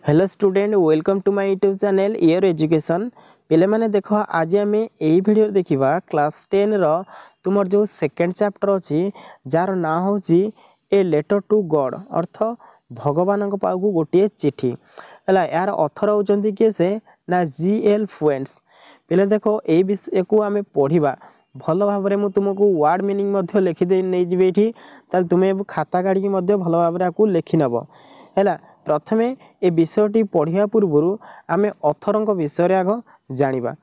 Hello student welcome to my YouTube channel year education पे मैंने देख आज आम यही वीडियो देखा क्लास 10 तुम जो सेकेंड चैप्टर अच्छी जार ना हूँ ए लेटर टू गॉड अर्थ भगवान पाखु गोटे चिठी है यार अथर होती किए से ना GL फ्लुएंट्स पे देख ये विषय को आम पढ़ा भल भाव में तुमको वर्ड मीनिंग लिखिदे नहीं ये तुम्हें खाता काढ़ी भल भाव में लिखि नब है प्रथमे ए विषयटी पढ़िया पूर्व आम अथर विषय आग जाना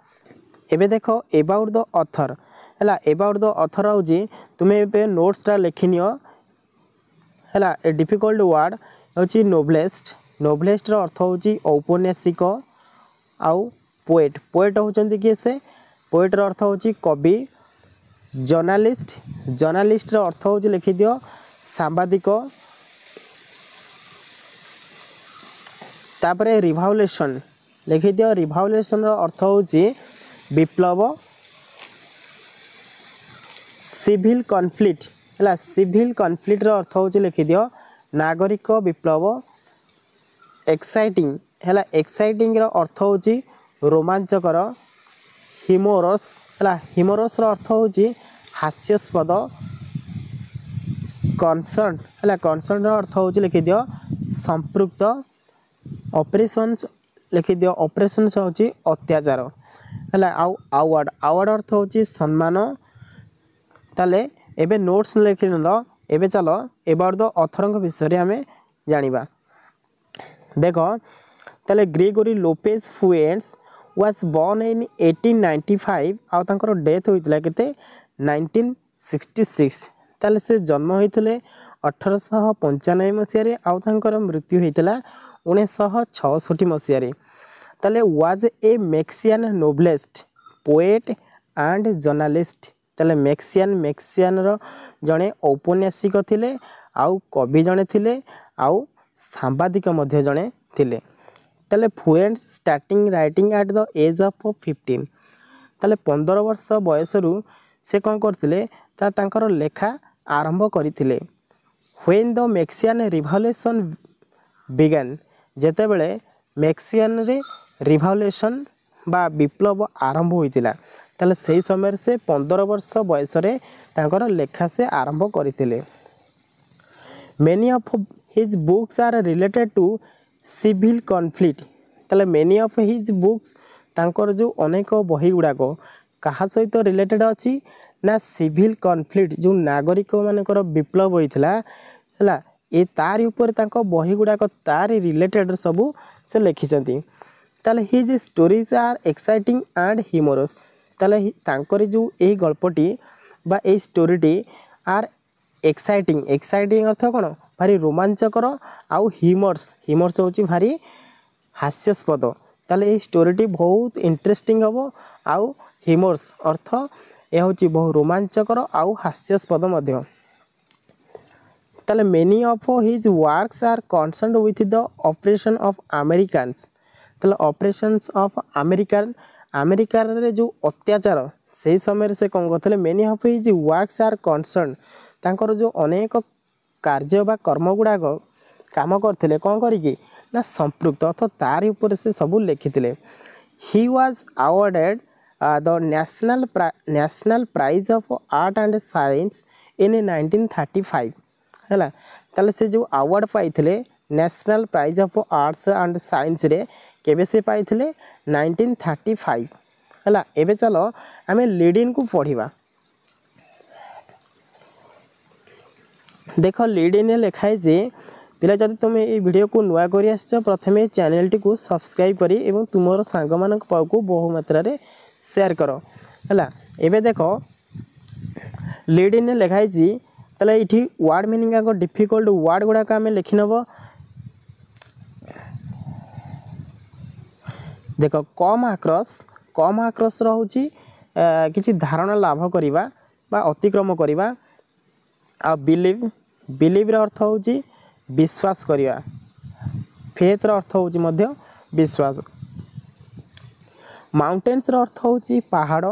एबे देख एबाउट द अथर है एबाउट द अथर हूँ तुम्हें ए नोट्सटा लिखिनि है ए डिफिकल्ट वर्ड हूँ नोवेलिस्ट नोवेलिस्ट अर्थ हूँ औपन्यासिक आउ पोएट पोएट होती किए से पोएटर अर्थ हूँ कवि जर्नालिस्ट जर्नालिस्ट अर्थ हूँ लिखिदि सांबादिक तापरे रिवॉल्यूशन लिखि दियो रिवॉल्यूशन अर्थ होची विप्लव सिविल कॉन्फ्लिक्ट है सिविल कॉन्फ्लिक्ट अर्थ होची लिखि दियो नागरिक विप्लव एक्साइटिंग है एक्साइटिंग अर्थ होची रोमांचकर हिमोरस है हिमोरस अर्थ होची हास्यास्पद कनसर्न है कनसर्न अर्थ होची लिखि दियो संपृक्त ऑपरेशंस लिखि दियो ऑपरेशंस होची अत्याचार है आवार्ड आवार्ड अर्थ होची सम्मान ताले एबे नोट्स लिखि न एबे चलो एबाउट द अथर विषय आम जानिबा देख ताले Gregorio Lopez Fuentes was born in 1895 आउ तांकर डेथ होइतला केते 1966 ताले से जन्म होइतले 1895 मसिया आउ तांकर मृत्यु होइतला 1966 मसीह ताले was a Mexican novelist poet and journalist ताले मैक्सियन जड़े औपन्यासिक थिले आउ कवि जड़े थिले आउ सांबादिक मध्य जड़े थिले ताले fluent starting writing at the age of 15 ताले 15 वर्ष बयस से कौन करथिले तांकर लेखा आरंभ करथिले व्हेन द मैक्सियन रिवॉल्यूशन बिगन जेते बेले मैक्सियन रे रिवॉल्यूशन बा विप्लव आरंभ होइतिला ताले सही समय से 15 वर्ष बयस रे तांकर लेखा से आरंभ करथिले many of his books are related to civil conflict ताले मेनी ऑफ हिज बुक्स तांकर जो अनेक बही गुड़ाक कहा सहित रिलेटेड अच्छी ना सिविल कॉन्फ्लिक्ट जो नागरिक मानकर विप्लव होइतिला है ये तारी ऊपर तांको बही गुड़ाक तारी रिलेटेड सबू से लिखिं ताले his stories are exciting and humorous ताले तांकर जो यही गल्पटी बा ए स्टोरीटी आर एक्साइटिंग एक्साइटिंग अर्थ कौन भारी रोमांचकर आउ हिमर्स हिमर्स होची भारी हास्यास्पद ताले ये स्टोरीटी बहुत इंटरेस्टिंग हम आउ हिमर्स अर्थ यह हूँ बहुत रोमांचकर आउ हास्यास्पद मध्य ताले many of his works are concerned with the operation of Americans ताले ऑपरेशंस ऑफ अमेरिकन अमेरिका रे जो अत्याचार से समय से कौन करते many of his works are concerned तांकर जो अनेक कार्य बा कर्म गुड़ाक काम करते कौन करिकी ना संपृक्त अर्थ तारी ऊपर से सब लिखिते he was awarded the national prize of art and science in 1935 है ताले से जो अवार्ड पाइथिले national prize of arts and science रे केबे से पाइथिले 1935 है एबे चलो आम लीडिंग को पढ़ा देख लीडिंग लिखाई जे पिला जदि तुम ये वीडियो को नुआ कर आस प्रथमे चैनल टी को सब्सक्राइब करी एवं तुम सांग मान पाखु बहु मात्रा रे शेयर कर है एबे देख लीडिंग लिखाई ताले इठी वर्ड मीनिंग आग डिफिकल्ट वर्ड गुड़ाक आम लिखि नब देख कम आक्रस रोची किसी धारणा लाभ करवा बा अतिक्रम करवा आ बिलीव बिलीव अर्थ हूँ विश्वास करवा फेथ अर्थ हूँ विश्वास माउंटेन्स अर्थ हूँ पहाड़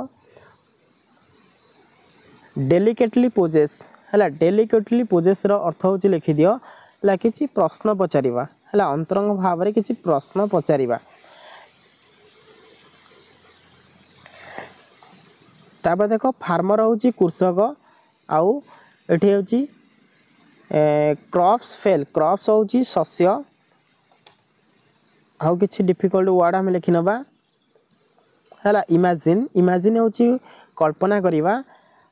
डेलिकेटली पोजेस है डेलिकेटली पोजेस अर्थ हूँ लिखि दियो किसी प्रश्न पचार है अंतरंग भाव में किसी प्रश्न पचारिबा तापर देख फार्मर हूँ कृषक आउ एठी हूँ क्रॉप्स फेल क्रॉप्स हूँ शस्य आउ किसी डिफिकल्ट वर्ड आम लिखि नबा है इमेजिन इमेजिन हूँ कल्पना करवा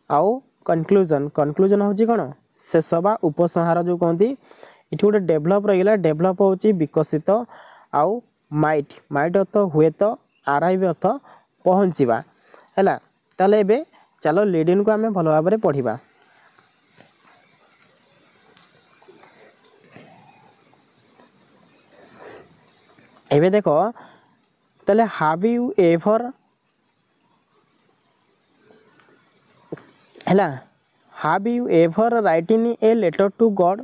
आउ कंक्लूजन कंक्लूजन हूँ कौन शेष बा उपसंहार जो कहती ये गोटे डेभलप रहीगला डेभलप हूँ विकसित आउ माइट माइट अर्थ हुए तो आराइव अर्थ पहुँचवा है ताले एबे चलो लीडिंग को आम भल भाव में पढ़ा एबे देखो ताले हाव यू एवर है have you ever writing a letter to God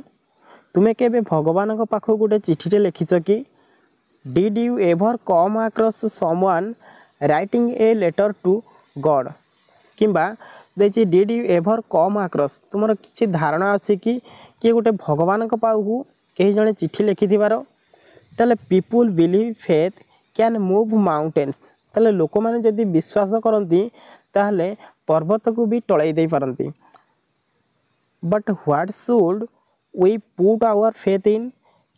तुम्हें केबे भगवान पाख गोटे चिठीटे लिखिच कि did you ever come across someone writing a letter to God किंबा देखिए did you ever come across तुम किसी धारणा अच्छी कि किए गोटे भगवान पाखु कहीं जड़े चिठी लिखिथिबार ताले people believe faith can move mountains ताले लोक मैंने जदि विश्वास करती ताहले पर्वत को भी टलाई दे पारती but what should we put our faith in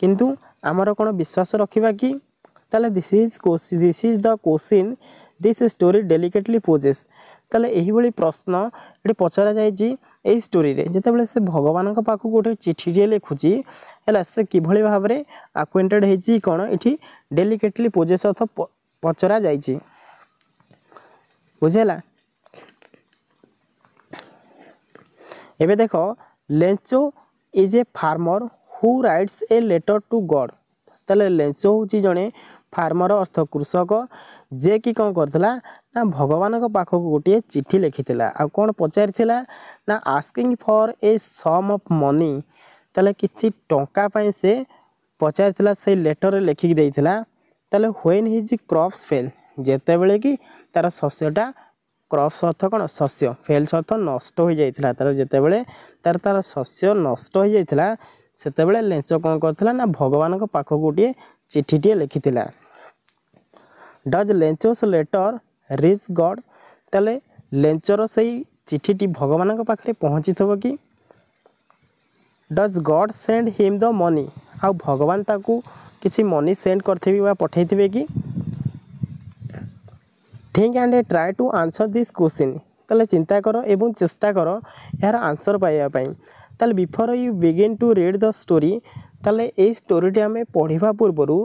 किंतु आमर कौन विश्वास रखा कि ताले this is the question this story delicately poses ताले यही भली प्रश्न ये पचरा जाए स्टोरी रे जितेबाला से भगवान पाख गोटे चिठी लिखुची है से किभली भाव में आक्वेंटेड होती कौन ये डेलिकेटली पोजेस अर्थ पचरा जाइए बुझेला एबे देख Lencho is a farmer who writes a letter to God ताले लेंचो हूँ जड़े फार्मर अर्थ कृषक जे कि कौन करथिला ना भगवान पाख गोटे चिठी लिखिथिला आ कौन पचारिथिला ना asking for a sum of money ताले किछि टंका पई से पचारिथिला से लेटर लिखिक देइथिला ताले व्हेन हिज क्रॉप्स फेल जेते बेले कि तार शस्यटा क्रॉप्स अर्थ कौन शस्य फेल्स अर्थ नष्ट हो जाइथिला तार जेते बेले तार शस्य नष्ट हो जाइथिला सेते बेले लेंचो कौन करथिला ना भगवान पाख गोटे चिठीटे लिखिथिला does Lencho's letter reach God ताले लेंचर से चिठीटी भगवान पाखे पहुँची थो कि does God send him the money आ भगवान ताकू किसी मनी सेंड करथिबे पठै थिबे कि think and try to answer this question ताले चिंता कर एवं चेष्टा कर यार आंसर पाइबा पई ताले before you begin to read the story ताले ए स्टोरीटी आमे पढ़िबा पूर्वरु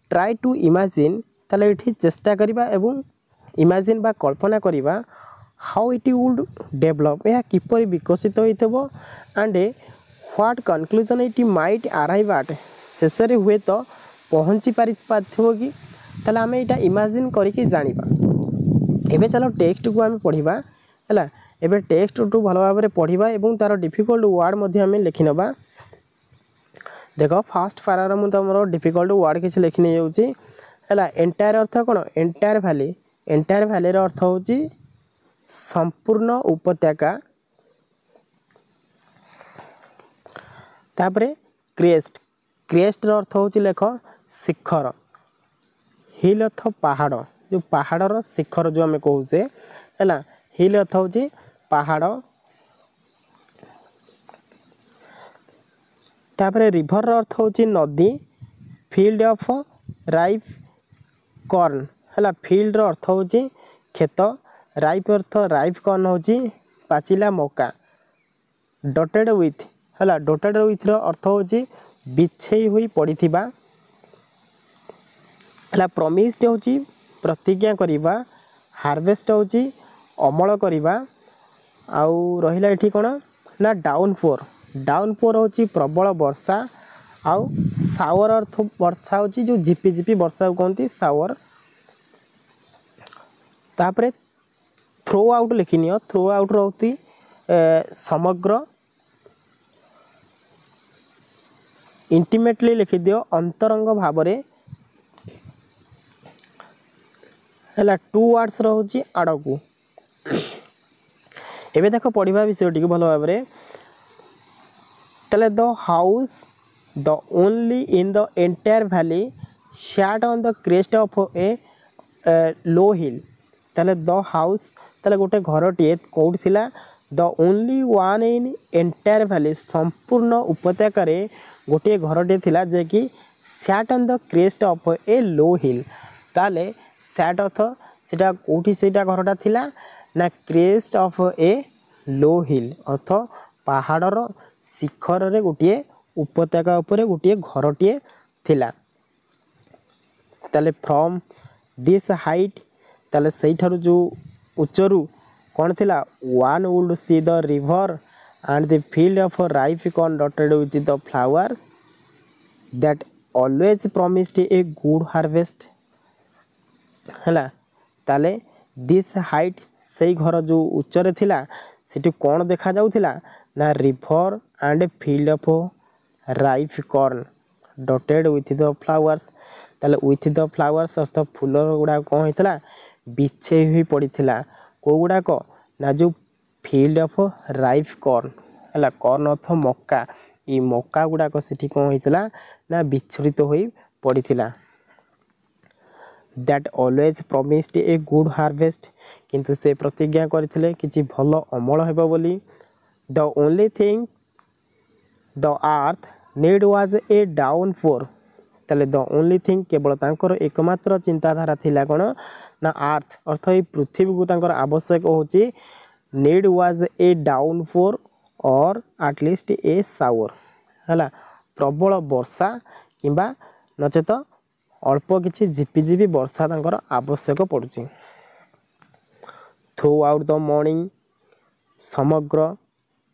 ट्राई टू इमेजिन ताले एठी चेष्टा करिबा एवं इमेजिन बा कल्पना करिबा हाउ इट वुड डेवलप यह किपरि विकसित होइतबो and what conclusion it might arrive at शेष रे हुए तो पहुँची पारिथबो कि ताले आमे एटा इमेजिन करिकि जानिबा एबे चलो टेक्स्ट को आमे पढ़िबा हैला एबे टेक्स्ट टू भलो भाबरे पढ़िबा एवं तार डिफिकल्ट वर्ड मध्ये आमे लिखि नबा देखो फास्ट पारार मु तमरो डिफिकल्ट वर्ड किछि लिखि नै जाउची हैला एंटायर अर्थ कोन एंटायर भैली रो अर्थ होची संपूर्ण उपत्यका तापरे क्रेस्ट क्रेस्ट रो अर्थ होची लेख शिखर हिल अर्थ पहाड़ जो पहाड़ शिखर जो आम कहूचे है हिल अर्थ होची पहाड़ तापरे रिभर अर्थ होची नदी फील्ड ऑफ राइप कॉर्न है फील्ड अर्थ होची खेत राइप अर्थ राइप कॉर्न होची पाचिला मका डटेड विथ है डटेड विथ अर्थ होची बिछई हुई पड़ीथिबा है प्रमिस्ड होची प्रतिज्ञा करिबा हार्वेस्ट होची अमल करिबा आउ रहिला एठी कोन ना डाउनपोर होची प्रबल वर्षा आउ सावर अर्थ वर्षा होची जो झिपी झिपी वर्षा कहती सावर तापरे थ्रो आउट लिखिनियो थ्रो आउट रहती समग्र इंटिमेटली लिखि दियो अंतरंग भावरे है टू वर्ड्स रोचे आड़कू एबे देख पढ़ा विषय टी भल भाव the house the only in the entire valley sat on the crest of a low hill ताले द हाउस ताले गोटे घरटीए कौट थिला the only one in entire valley संपूर्ण उपत्यकार गोटे घरटे थिला जे कि sat on the crest of a low hill ताले सैट अर्थ सेटा कोठी सेटा घरटा थिला ना क्रेस्ट ऑफ ए लो हिल अर्थ पहाड़र शिखर रे गोटे उपत्यका उपरे गोटे घरटीए थिला ताले फ्रॉम दिस हाइट ताले सही ठारू जो उच्चरू कौन थिला one would see the river and the field of rife corn dotted with the flower that always promised a good harvest हैला ताले दिस हाइट सही घर जो उच्चरे थिला सेठी कौन देखा जाउथिला ना river and field of rife corn dotted with the flowers ताले विथ द फ्लावर्स अर्थ फूल गुड़ा कौन होता बिछे हुई पड़ता कौ गुड़ाक ना जो फील्ड ऑफ राइफ कॉर्न है कॉर्न अर्थ मक्का ये मक्का गुड़ाक से कौन होता ना बिछड़ित हो पड़ता that always promised a good harvest किंतु से प्रतिज्ञा करथिले किछि भल अमल हेबो बोली the only thing the earth need was a down four ताले द ओनली थिंग केवल तांकर एकमात्र चिंताधारा थिला कोन ना अर्थ अर्थ ए पृथ्वी को तांकर आवश्यक होची need was a down four और एटलिस्ट ए शावर हला प्रबल वर्षा किंबा नचेत अल्प किछि झिपिझिपि वर्षा तांकर आवश्यक पड़ुची थ्रू आउट द मॉर्निंग समग्र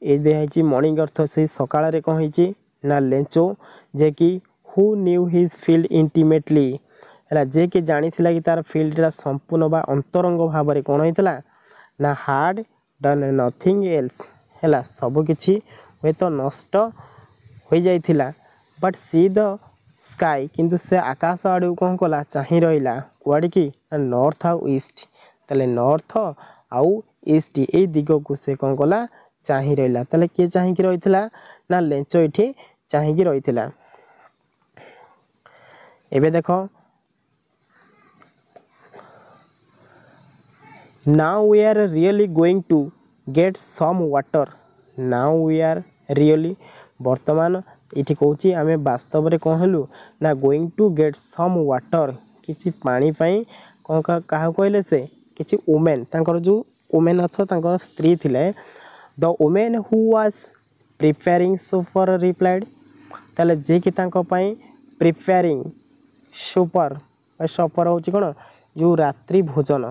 ए देहाइची मॉर्निंग अर्थ से सकाळ रे कौन होईची ना लेंचो जे कि who knew his field intimately है जे कि जानी थिला कि तार फील्डटा संपूर्ण बा अंतरंग भाव में कौन होता ना हार्ड डन नथिंग एल्स है सब किछि हे तो नष्ट हो जाइथिला बट सी द स्काई किंतु से आकाश आड़ू कौन कला चाह रहा कुआड़े कि नॉर्थ आउ ईस्ट ताले नॉर्थ आउ ईस्ट ए दिग को से कौन कला चाह रहा ताले किए चाह रही ना लेंचो ये चाह रही एबे देख now we are really going to get some water now we are really वर्तमान ये कौची आम वास्तव में कौन हलु ना going to get some water किसी पानी पाई कौन क्या कहले से किसी वुमेन तांकर जो वुमेन अर्थ तांकर स्त्री थिले the women who was preparing super replied ताले जे कि तांको पाई प्रिपेयरिंग सुपर सपर होची कोन जो रात्रि भोजन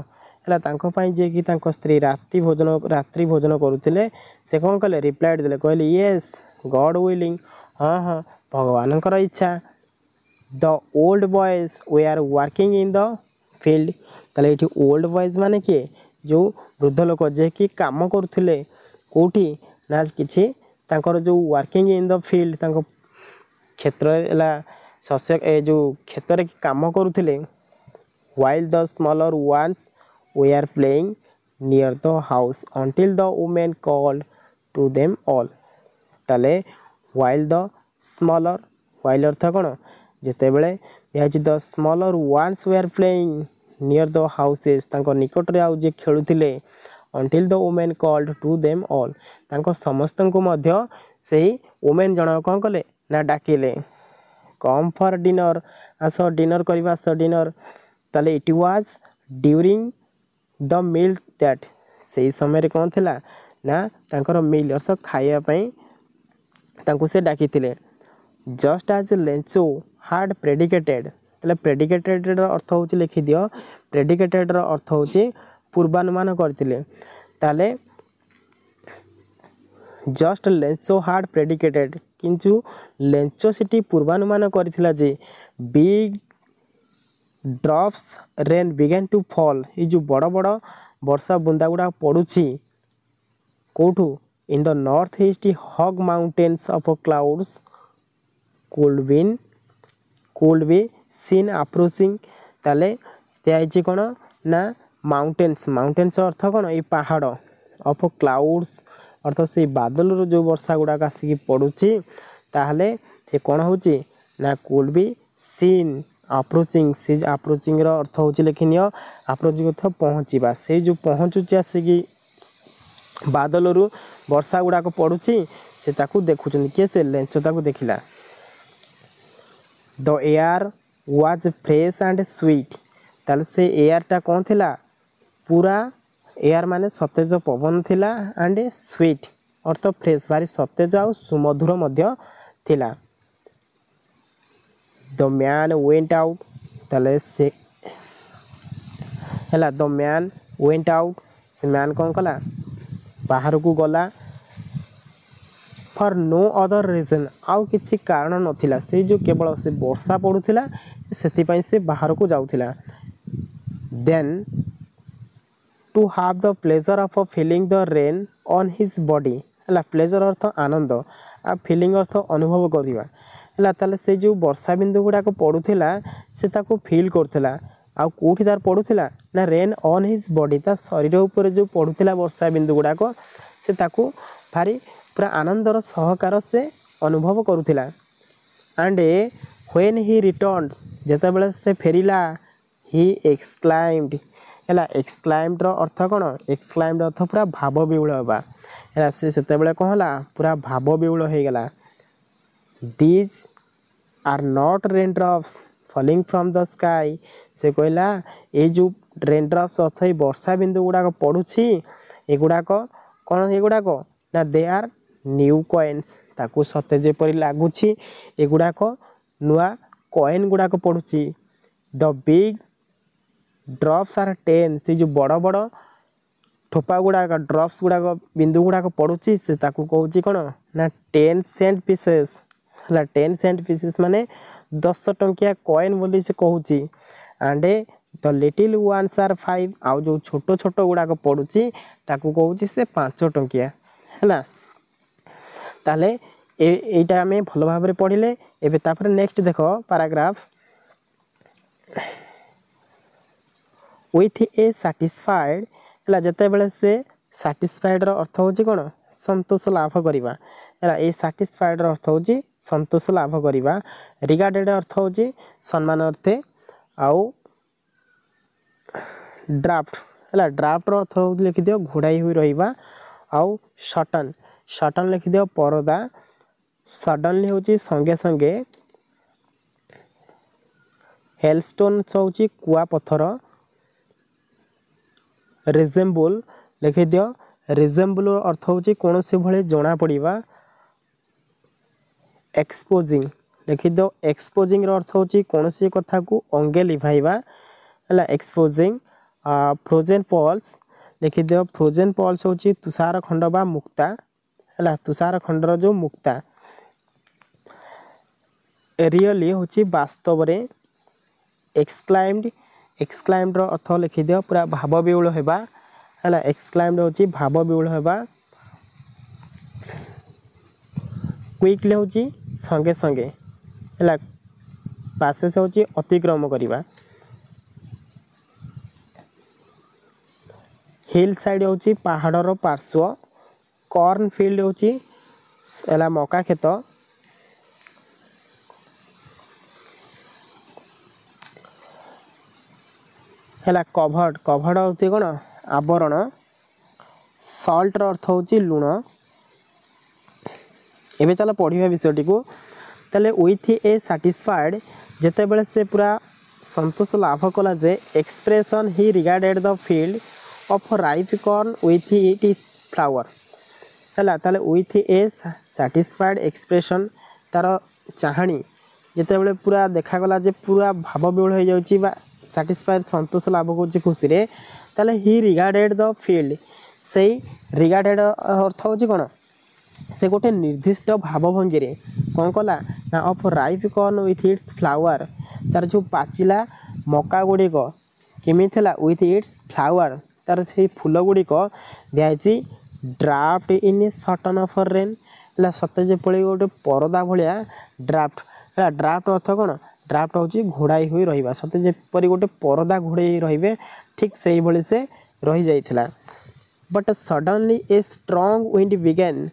है तांको पाई जे कि तांको स्त्री रात्रि भोजन करुथिले से कौन कले रिप्लाइड देले कहले यस गॉड विलिंग हाँ हाँ भगवान इच्छा the old boys they are working in the field ताले ये ओल्ड बॉयज माने किए जो वृद्ध लोक जे कि काम करुथिले कोठी ना किछि तांकर जो वर्किंग इन द फील्ड तांको क्षेत्र एला शस्य ए जो क्षेत्र रे काम करुथिले while the smaller ones were playing near the house until the woman called to them all ताले while the smaller while अर्थ कौन जिते बड़े the smaller ones were playing near the houses तांको निकट रे आउ जे खेलुथिले until the woman called to them all तांको समस्त को मध्य सेही women जन कौन कले ना डाकिले कम फॉर डिनर आस डिनर करबा आस डिनर ताले it was during the meal that से समय रे कौन थिला ना तांकर मील अर्थ खाइया पई तांको से डाकी थिले just as Lencho had predicted ताले प्रेडिकेटेड रो अर्थ होची लिखि दियो प्रेडिकेटेड रो अर्थ होची पूर्वानुमान करथिले ताले जस्ट लेंचो हार्ड प्रेडिकेटेड किंतु लेंचो सिटी पूर्वानुमान करथिला जे big drops rain began to fall ये जो बड़ बड़ वर्षा बुंदा गुड़ा पड़ुछि कोठू in the north east huge mountains of clouds could be seen approaching ताले स्थियाइछि कोन ना माउंटेन्स अर्थ कोन ये पहाड़ ऑफ क्लाउड्स अर्थ से बादल रो जो वर्षा गुड़ा आसिक पड़ुछि ताहले से कौन होची ना कुड बी सीन अप्रोचिंग से अप्रोचिंग रो अर्थ होची लिखिनियो अप्रोचिंग अर्थ पहुँचवा से जो पहुँचुची आसिकी बादल रु वर्षा गुड़ाक पड़ुची से ताकू देखुचन किए से लेंचो ताकू देखिला the air was fresh and sweet ताले से एयर टा कौन थिला पूरा एयर माने सतेज पवन थिला एंड स्वीट अर्थ फ्रेश भारी सतेज आ सुमधुर मध्य थिला द मैन वेंट आउट ताले से हैला द मैन वेंट आउट से मैन कौन कला बाहर को गला फॉर नो अदर रीजन आउ किसी कारण नथिला से जो केवल से वर्षा पड़ुथिला से से बाहर को जाउथिला then to have the pleasure of feeling the rain on his body हैला प्लेजर अर्थ आनंद आ फीलिंग अर्थ अनुभव करवा हैला ताले से जो वर्षा बिंदु गुड़ाक पड़ुथिला से ताको फील करथिला आ कोठी तार पड़ुथिला ना रेन ऑन हिज बॉडी ता शरीर ऊपर जो पड़ुथिला वर्षा बिंदु गुड़ाक से ताको भारी पूरा आनंदर सहकार से अनुभव करुथिला एंड व्हेन ही रिटर्न्स जेते बेले से फेरिला ही एक्सक्लाइम्ड हैला एक्सक्लाइम्ड रो अर्थ कोन एक्सक्लाइम्ड अर्थ पूरा भाव विहुल होबा हैला से सेते बेले कोन होला पूरा भाव विहुल हो गेला these are not rain drops falling from the sky से कहला ए जो रेन ड्रॉप्स अर्थ वर्षा बिंदु गुड़ाक पड़ुछि एगुड़ाक कौन एगुड़ाक ना दे आर न्यू कॉइन्स ताकू सते जेपरी लागुछि एगुड़ाक नुआ कॉइन गुड़ाक पड़ुछि द बिग ड्रॉप्स आर 10 से जो बड़ बड़ ठोपा गुड़ाक ड्रॉप्स गुड़ाक बिंदु गुड़ाक पड़ुछि से ताकू कहूछि कोन ना 10 सेंट पीसेस हला 10 सेंट पीसेस माने 10 टंकिया कॉइन बोली से कहूछि and the little ones are 5 आउ जो छोटो छोटो गुड़ाक पड़ुछि ताकू कहूछि से 5 टंकिया हैला ताले एटा हमें भल भाव पढ़िले एबे तापर नेक्स्ट देखो पैराग्राफ विथ ए सैटिस्फाइड हैला जते बेले से सैटिस्फाइड रो अर्थ होची कोन संतोष लाभ करिवा हैला ए सैटिस्फाइड रो अर्थ होची संतोष लाभ करिवा रिगार्डेड अर्थ होची सम्मान अर्थे आउ ड्राफ्ट हैला ड्राफ्ट रो अर्थ लिखि दियो घोड़ाई हुई रहिबा आउ शटन शटन लिखि दियो परदा सडनली होची संगे संगे हेलस्टोन होची कुआ पत्थर रिजेम्बल लिखि दियो रिजेम्बल अर्थ होची कोनोसी भले जणा पड़िबा एक्सपोजिंग लिखि दियो एक्सपोजिंग रो अर्थ होची कोनोसी कथा को अंगे लिभाइबा हला एक्सपोजिंग फ्रोजन पॉल्स लिखि दियो फ्रोजन पॉल्स होची तुषार खंड बा मुक्ता हला तुषार खंडर जो मुक्ता रियली होची वास्तव रे एक्सक्लाइम्ड एक्सक्लाइम्ड रो अर्थ लिखि दियो पूरा भाव विहुल हेबा हला एक्सक्लाइम्ड होची भाव विहुल हेबा क्विकली होची संगे संगे हला पासेस होची अतिक्रम करिबा हिल साइड होची पहाड़ पार्श्व कॉर्न फील्ड होची एला मका खेत हैला कवर्ड कवर्ड होती कोन आवरण सॉल्ट रो अर्थ होची लूण एबे चला पढ़िबा विषयटी को तले विथ ए सैटिस्फाइड जेते बेले से पूरा संतोष लाभ कला जे expression he regarded the field of ripe corn with it is flower हैला ताले विथ ए सैटिस्फाइड एक्सप्रेशन तार चाहणी जेते बेले पूरा देखा गला जे पूरा भाव विहुल हो जाउची बा सैटिस्फाइड संतोष लाभ करछि खुशी रे ताले ही रिगार्डेड द फील्ड से रिगार्डेड अर्थ होची कोन से गोटे निर्दिष्ट भावभंगी रे कौन कला ना of ripe corn with its flower तार जो पाचिला मका गुड़ी को केमी थिला विथ इट्स फ्लावर तार से फूल गुड़ी को दियाची draft in a curtain of rain ला सते जे पळे गोटे परदा भलिया ड्राफ्ट ला ड्राफ्ट अर्थ कोन ड्राफ्ट होची घोड़ाई हुई रहिबा सते जे परि गोटे परदा घोड़ाई रहिबे ठीक सेही भली से रही जाइथिला but suddenly a strong wind began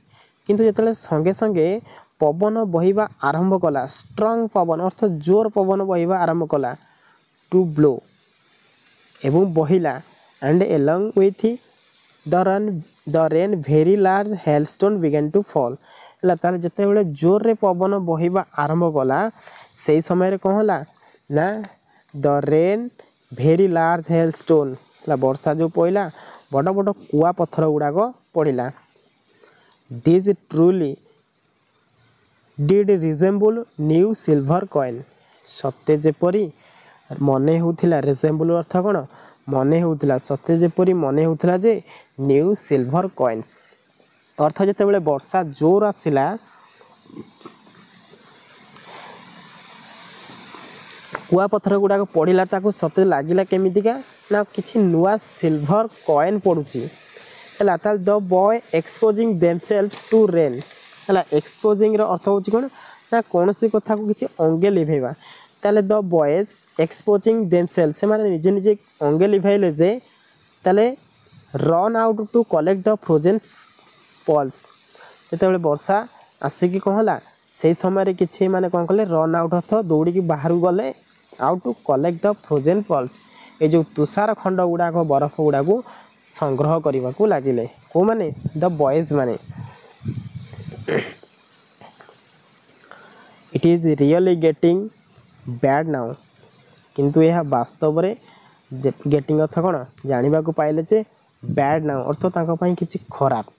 किंतु जेतले संगे संगे पवन बहिबा आरंभ कला स्ट्रंग पवन अर्थ जोर पवन बहिबा आरंभ कला टू ब्लो एवं बहिला and along with the rain very large hailstone began to fall है तार जिते जोर रे पवन बहिबा आरंभ कला से समय कौन है ना the rain very large hailstone है वर्षा जो पड़ा बड़ बड़ कुआ पत्थर गुड़ाक पड़ा this truly did resemble new silver coin सत्य जेपरी मने होउथिला रिजेम्बल अर्थ कौन मने होउथिला सत्य जेपरी मने होउथिला जे न्यू सिल्वर कॉइन्स अर्थ जिते बड़े वर्षा जोर आसला कुआ पत्थर गुड़ाक पड़ा ताकू सत्य लगिला केमितिका ना किछि नुआ सिल्वर कॉइन पड़ुची है the boy exposing themselves to rain है एक्सपोजिंग अर्थ हो ना कौन सी कथा को किसी अंगे लिभेबा ताले द बॉयज एक्सपोजिंग देमसेल्व्स से माने निजे निजे अंगे लिभाइले जे ताले run out to collect the frozen pearls जिते वर्षा आसिकी कौन है से समय किसी माने कौन कले रन आउट अर्थ दौड़ी बाहर गले out to collect the frozen pearls ये जो तुषार खंड गुड़ाक बरफ गुड़ाक संग्रह करने को लगिले को माने द बॉयज माने it is really getting bad now किंतु यह वास्तव में गेटिंग अर्थ कौन जाना पाइले जे बैड नाउ अर्थ तांको किसी खराब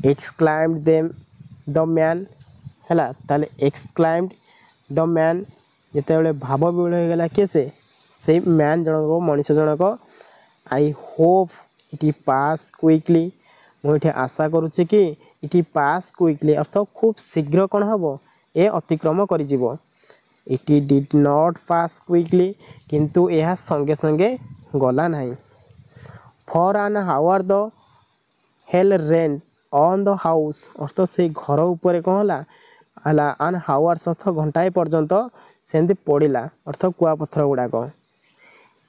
एक्सक्लाइम्ड देम द मैन है ताले एक्सक्लाइम्ड द मैन जिते भाव विहूल हो गला किए से man Janak Manish Janak I hope it pass quickly मुझे आशा करुच्चे कि इट पास क्विकली अर्थ खूब शीघ्र कौन हम ए अतिक्रम कर it did not pass quickly किंतु यह संगे संगे गला नहीं for an hour the hail rain on the house अर्थ से घर उपर कौन है एन हावर्स अर्थ घंटाए पर्यंत सेमती पड़ा अर्थ कुआ पत्थर गुड़ाक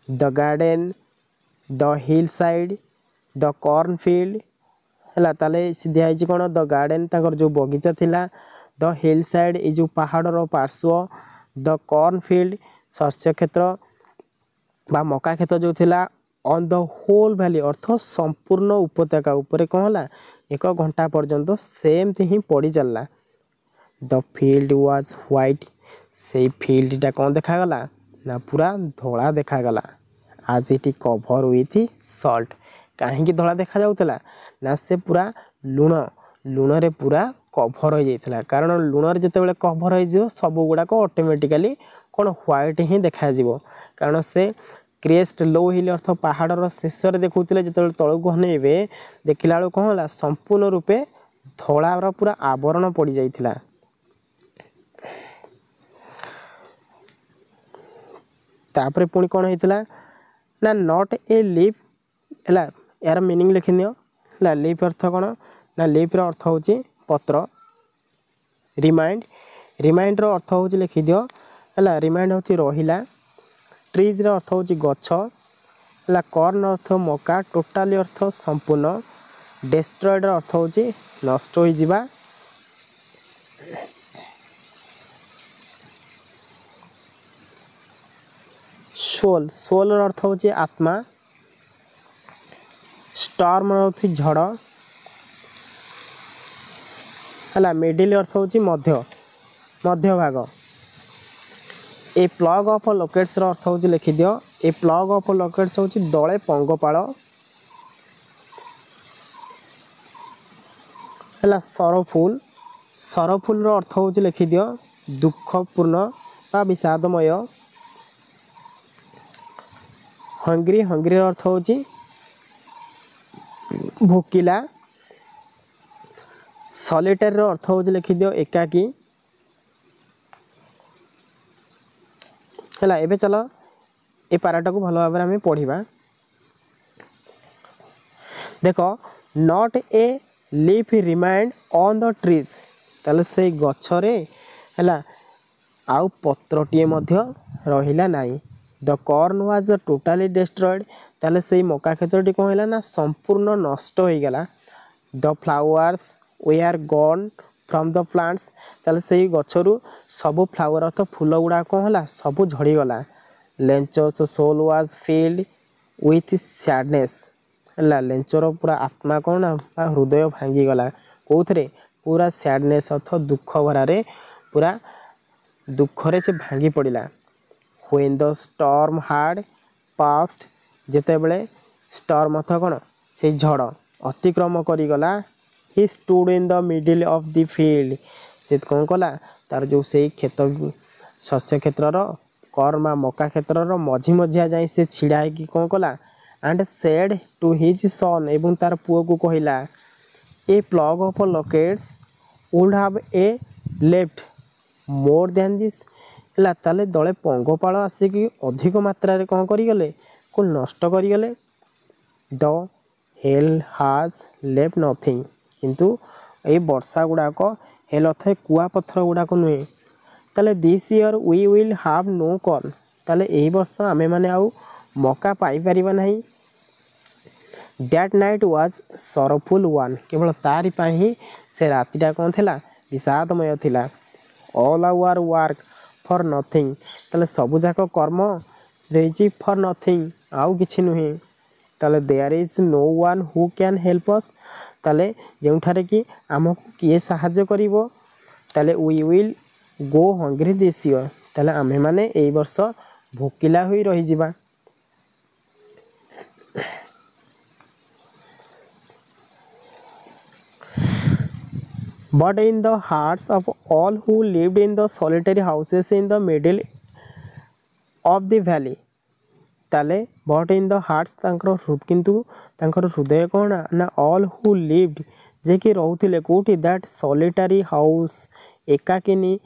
the garden the hillside the cornfield है ताले दिखाई कौन द गार्डन तक जो बगीचा थिला द हिल साइड ये जो पहाड़ पार्श्व द कॉर्न फील्ड शस्य क्षेत्र बा मका क्षेत्र जो थिला ऑन द होल वैली अर्थ संपूर्ण उपत्यका उपरे कौन है एक घंटा पर्यंत सेमती ही पड़ी चलला द फील्ड वाज व्हाइट से फील्डटा कौन देखागला ना पूरा धला देखागला आज इट कभर विथ सल्ट कहीं धला देखा जाउतला ना से पूरा लुण लुण रे पूरा कभर हो जाइतला कारण लुण रे जते कभर हो सब गुड़ाक ऑटोमेटिकली कौन व्हाइट ही देखा जीवो कारण से क्रेस्ट लो हिल अर्थ पहाड़र शेष देखुले जो तलू हनेबे देखला बेलू कौन है संपूर्ण रूपे धलार पूरा आवरण पड़ जाइथिला तापरे पुणी कौन होता ना नॉट ए लीफ है यार मीनिंग लिखि दियो है लीफ अर्थ कौन ना लीफ अर्थ हूँ पत्र रिमाइंड रिमाइंड अर्थ हूँ लिखि दियो है रिमाइंड हूँ रहिला ट्रीज अर्थ हूँ गछ है कॉर्न अर्थ मका टोटाली अर्थ संपूर्ण डेस्ट्रॉयड अर्थ हूँ नष्ट हो जिबा सोल सोल अर्थ हूँ आत्मा स्टॉर्म अर्थ झड़ है मिडिल अर्थ हूँ मध्य मध्य भाग ए प्लग ऑफ लॉकेट्स अर्थ हूँ लिखि दियो ए प्लग ऑफ लॉकेट्स हूँ दले पंगपाल है सरफुल सरफुल अर्थ हूँ लिखि दियो दुखपूर्ण बा विषादमय हंग्री हंग्री अर्थ हूँ भोकिला सॉलिटर अर्थ हूँ लिखि दियो एकाकी है एबे चलो ए पाराटा को भल भाव में पढ़ा देख not a leaf remind on the trees ताले से गछरे है आउ पत्रटीए मध्य रहिला नाही the corn was totally destroyed ताले से मका क्षेत्रटी कौन है ना संपूर्ण नष्ट हो गला the flowers they are gone from the plants ताले से गचरू सब फ्लावर अर्थ फूल गुड़ा कौन है सब झड़ीगला Lencho's soul was filled with sadness है लेंचर पूरा आत्मा कौन ना हृदय भांगीगला कौन पूरा सैडनेस अर्थ दुख भरारे पूरा दुखरे से भांगी पड़ा when the storm had passed जेते बड़े स्टॉर्म अर्थ कौन से झड़ अतिक्रम करीगला he stood in the middle of the field से कौन कला तार जो से खेत शस्य क्षेत्र कर्मा मका क्षेत्र मझी मझिया जाए से छिड़ा कि कौन कला and said to his son एवं तार पुओ को कहला a plague of locusts would have a left more than this है ताले दले पंगपाल आसिक अधिक मात्रा कौन करीगले को नष्ट करीगले द हेल हाज लेफ्ट नथिंग किंतु ये वर्षा गुड़ाक हेल अर्थ कुआ पत्थर गुड़ाक नुहे ताले this year we will have no corn ताले यही वर्ष आमे माने आउ मका पाई परिबा नहीं दैट नाइट वाज सरफुल वन केवल तारी पाई ही से रातिटा कौन थिला विषादमय थिला all our work for nothing ताले सब जाक कर्म देछि फॉर नथिंग आउ किछि नुहे ताले there is no one who can help us ताले जोठारे कि आमको किए साहाय्य करिवो ताले we will go hungry this year ताले आमे माने एई वर्ष भोकिला होई रही जिबा but in the hearts of all who lived in the solitary houses in the middle of the valley ताले बट इन द हार्ट्स किंतु हृदय कौन ना ऑल हु लिव्ड जे कि रोते कौटी दैट सॉलिटरी हाउस एकाकिनी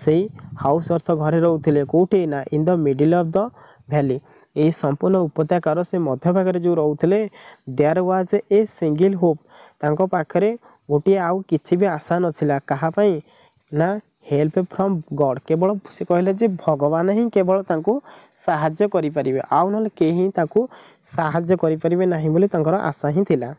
से हाउस अर्थ घरे रोते कौटी ना in the middle of the valley ये संपूर्ण उपत्यकार से मध्य भाग जो रोते there was a single hope तांको पाखरे गोटे आउ किछि भी आशा नथिला कहा पई ना हेल्प फ्रॉम गॉड केवल से कहले जे भगवान ही केवल तांको साहाय्य करि परिबे आउ नले केही ताको साहाय्य करि परिबे नाही बोली तांकर आशा ही थिला।